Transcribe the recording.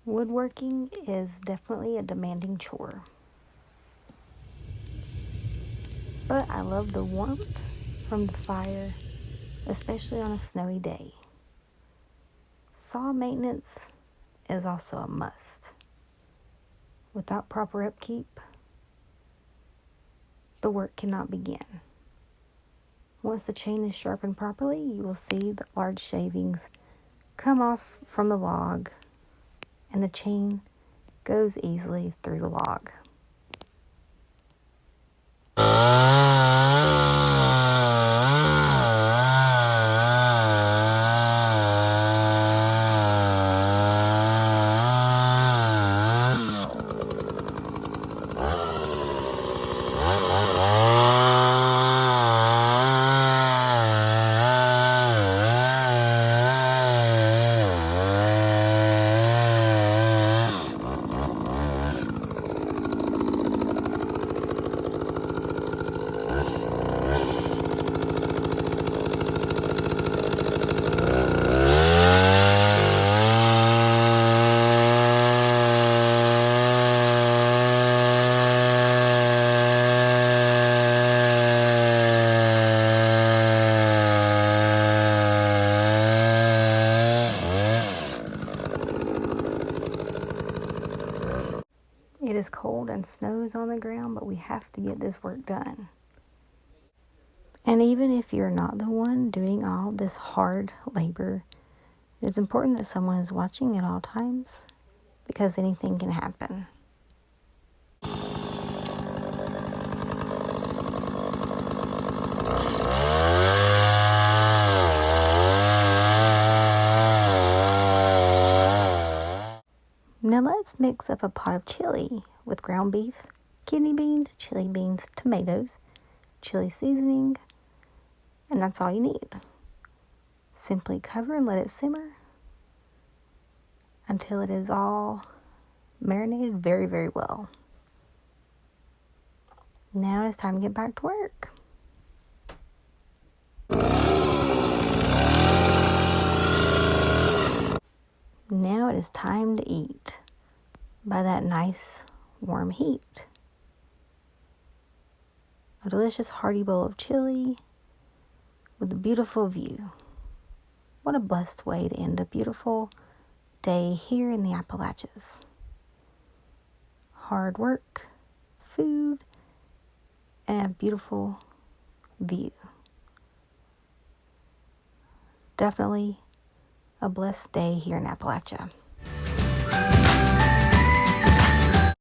Woodworking is definitely a demanding chore, but I love the warmth from the fire, especially on a snowy day. Saw maintenance is also a must. Without proper upkeep, the work cannot begin. Once the chain is sharpened properly, you will see the large shavings come off from the log, and the chain goes easily through the log. It is cold and snows on the ground, but we have to get this work done. And even if you're not the one doing all this hard labor, it's important that someone is watching at all times because anything can happen. Now let's mix up a pot of chili with ground beef, kidney beans, chili beans, tomatoes, chili seasoning, and that's all you need. Simply cover and let it simmer until it is all marinated very, very well. Now it's time to get back to work. Now it is time to eat by that nice warm heat. A delicious hearty bowl of chili with a beautiful view. What a blessed way to end a beautiful day here in the Appalachians. Hard work, food, and a beautiful view. Definitely a blessed day here in Appalachia.